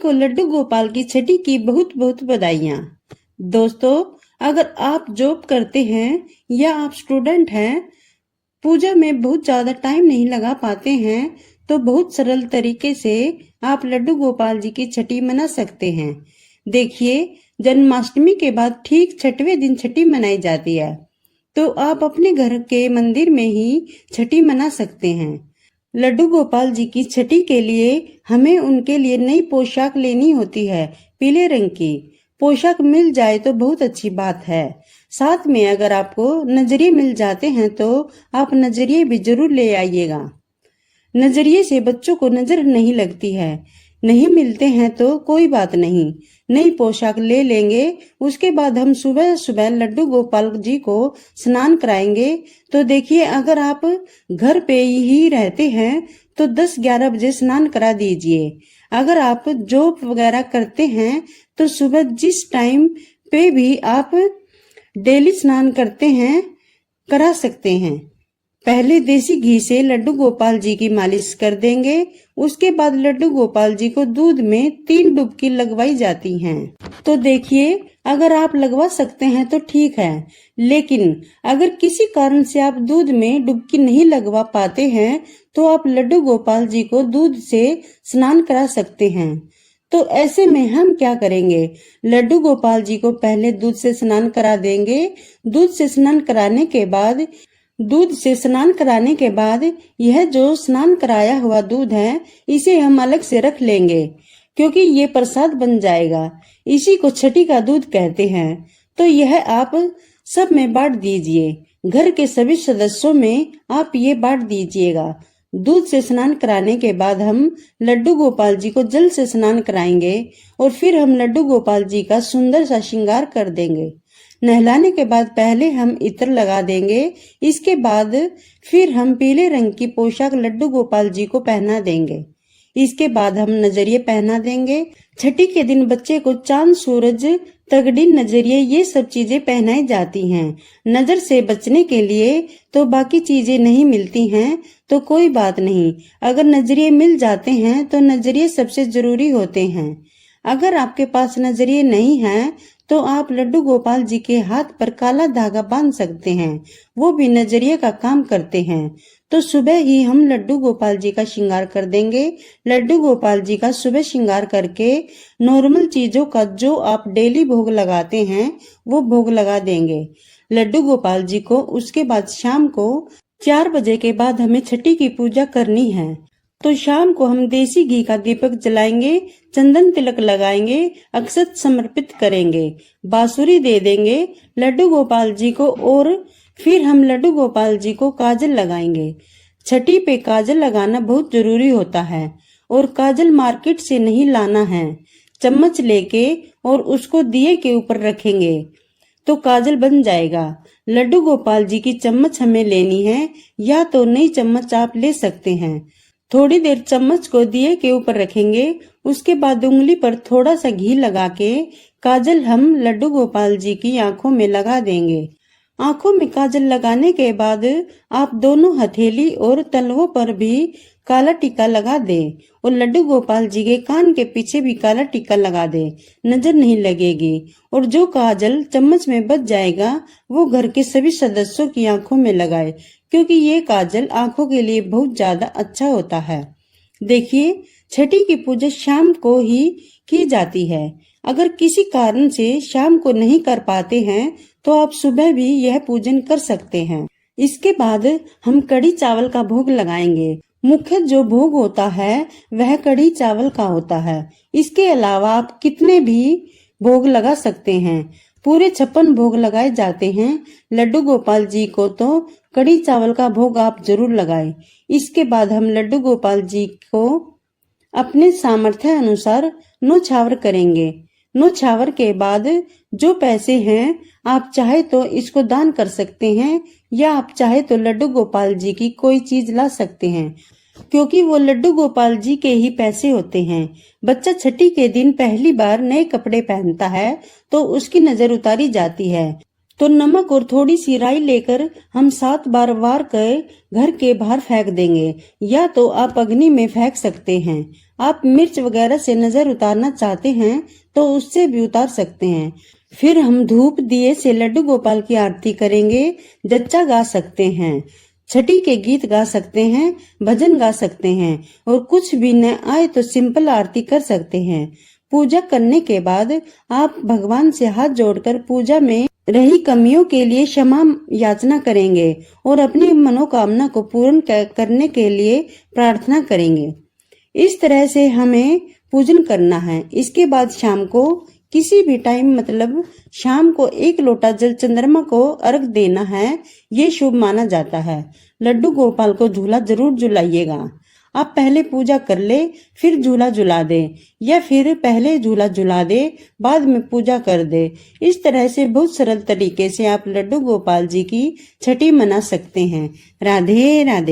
को लड्डू गोपाल की छठी की बहुत बहुत बधाइयाँ। दोस्तों, अगर आप जॉब करते हैं या आप स्टूडेंट हैं, पूजा में बहुत ज्यादा टाइम नहीं लगा पाते हैं, तो बहुत सरल तरीके से आप लड्डू गोपाल जी की छठी मना सकते हैं। देखिए, जन्माष्टमी के बाद ठीक छठवें दिन छठी मनाई जाती है, तो आप अपने घर के मंदिर में ही छठी मना सकते हैं। लड्डू गोपाल जी की छठी के लिए हमें उनके लिए नई पोशाक लेनी होती है। पीले रंग की पोशाक मिल जाए तो बहुत अच्छी बात है। साथ में अगर आपको नजरिए मिल जाते हैं तो आप नजरिए भी जरूर ले आइएगा। नजरिए से बच्चों को नजर नहीं लगती है। नहीं मिलते हैं तो कोई बात नहीं, नई पोशाक ले लेंगे। उसके बाद हम सुबह सुबह लड्डू गोपाल जी को स्नान कराएंगे। तो देखिए, अगर आप घर पे ही रहते हैं तो 10-11 बजे स्नान करा दीजिए। अगर आप जॉब वगैरह करते हैं तो सुबह जिस टाइम पे भी आप डेली स्नान करते हैं करा सकते हैं। पहले देसी घी से लड्डू गोपाल जी की मालिश कर देंगे। उसके बाद लड्डू गोपाल जी को दूध में 3 डुबकी लगवाई जाती हैं। तो देखिए, अगर आप लगवा सकते हैं तो ठीक है, लेकिन अगर किसी कारण से आप दूध में डुबकी नहीं लगवा पाते हैं तो आप लड्डू गोपाल जी को दूध से स्नान करा सकते हैं। तो ऐसे में हम क्या करेंगे, लड्डू गोपाल जी को पहले दूध से स्नान करा देंगे। दूध से स्नान कराने के बाद यह जो स्नान कराया हुआ दूध है, इसे हम अलग से रख लेंगे, क्योंकि ये प्रसाद बन जाएगा। इसी को छठी का दूध कहते हैं। तो यह आप सब में बांट दीजिए। घर के सभी सदस्यों में आप ये बांट दीजिएगा। दूध से स्नान कराने के बाद हम लड्डू गोपाल जी को जल से स्नान कराएंगे और फिर हम लड्डू गोपाल जी का सुंदर सा श्रृंगार कर देंगे। नहलाने के बाद पहले हम इत्र लगा देंगे। इसके बाद फिर हम पीले रंग की पोशाक लड्डू गोपाल जी को पहना देंगे। इसके बाद हम नजरिए पहना देंगे। छठी के दिन बच्चे को चांद, सूरज, तगड़ी, नजरिए ये सब चीजें पहनाई जाती हैं। नजर से बचने के लिए तो बाकी चीजें नहीं मिलती हैं तो कोई बात नहीं, अगर नजरिए मिल जाते हैं तो नजरिए सबसे जरूरी होते हैं। अगर आपके पास नजरिए नहीं है तो आप लड्डू गोपाल जी के हाथ पर काला धागा बांध सकते हैं, वो भी नजरिए का काम करते हैं। तो सुबह ही हम लड्डू गोपाल जी का श्रृंगार कर देंगे। लड्डू गोपाल जी का सुबह श्रृंगार करके नॉर्मल चीजों का जो आप डेली भोग लगाते हैं वो भोग लगा देंगे लड्डू गोपाल जी को। उसके बाद शाम को 4 बजे के बाद हमें छठी की पूजा करनी है। तो शाम को हम देसी घी का दीपक जलाएंगे, चंदन तिलक लगाएंगे, अक्षत समर्पित करेंगे, बांसुरी दे देंगे लड्डू गोपाल जी को और फिर हम लड्डू गोपाल जी को काजल लगाएंगे। छठी पे काजल लगाना बहुत जरूरी होता है और काजल मार्केट से नहीं लाना है। चम्मच लेके और उसको दिए के ऊपर रखेंगे तो काजल बन जाएगा। लड्डू गोपाल जी की चम्मच हमें लेनी है या तो नई चम्मच आप ले सकते हैं। थोड़ी देर चम्मच को दिए के ऊपर रखेंगे। उसके बाद उंगली पर थोड़ा सा घी लगा के काजल हम लड्डू गोपाल जी की आंखों में लगा देंगे। आंखों में काजल लगाने के बाद आप दोनों हथेली और तलवों पर भी काला टीका लगा दे और लड्डू गोपाल जी के कान के पीछे भी काला टीका लगा दे, नजर नहीं लगेगी। और जो काजल चम्मच में बच जाएगा वो घर के सभी सदस्यों की आंखों में लगाए, क्योंकि ये काजल आंखों के लिए बहुत ज्यादा अच्छा होता है। देखिए, छठी की पूजा शाम को ही की जाती है। अगर किसी कारण से शाम को नहीं कर पाते हैं तो आप सुबह भी यह पूजन कर सकते हैं। इसके बाद हम कढ़ी चावल का भोग लगाएंगे। मुख्य जो भोग होता है वह कढ़ी चावल का होता है। इसके अलावा आप कितने भी भोग लगा सकते हैं। पूरे 56 भोग लगाए जाते हैं। लड्डू गोपाल जी को तो कढ़ी चावल का भोग आप जरूर लगाएं। इसके बाद हम लड्डू गोपाल जी को अपने सामर्थ्य अनुसार न्योछावर करेंगे। न्योछावर के बाद जो पैसे हैं आप चाहे तो इसको दान कर सकते हैं या आप चाहे तो लड्डू गोपाल जी की कोई चीज ला सकते हैं, क्योंकि वो लड्डू गोपाल जी के ही पैसे होते हैं। बच्चा छठी के दिन पहली बार नए कपड़े पहनता है तो उसकी नजर उतारी जाती है। तो नमक और थोड़ी सी राई लेकर हम 7 बार वार कर घर के बाहर फेंक देंगे, या तो आप अग्नि में फेंक सकते हैं। आप मिर्च वगैरह से नजर उतारना चाहते हैं तो उससे भी उतार सकते हैं। फिर हम धूप दिए से लड्डू गोपाल की आरती करेंगे। जच्चा गा सकते हैं, छठी के गीत गा सकते हैं, भजन गा सकते हैं और कुछ भी न आए तो सिंपल आरती कर सकते हैं। पूजा करने के बाद आप भगवान से हाथ जोड़कर पूजा में रही कमियों के लिए क्षमा याचना करेंगे और अपनी मनोकामना को पूर्ण करने के लिए प्रार्थना करेंगे। इस तरह से हमें पूजन करना है। इसके बाद शाम को किसी भी टाइम मतलब शाम को 1 लोटा जल चंद्रमा को अर्घ देना है, ये शुभ माना जाता है। लड्डू गोपाल को झूला जरूर झुलाइएगा। आप पहले पूजा कर ले फिर झूला झुला दे, या फिर पहले झूला झुला दे बाद में पूजा कर दे। इस तरह से बहुत सरल तरीके से आप लड्डू गोपाल जी की छठी मना सकते हैं। राधे राधे।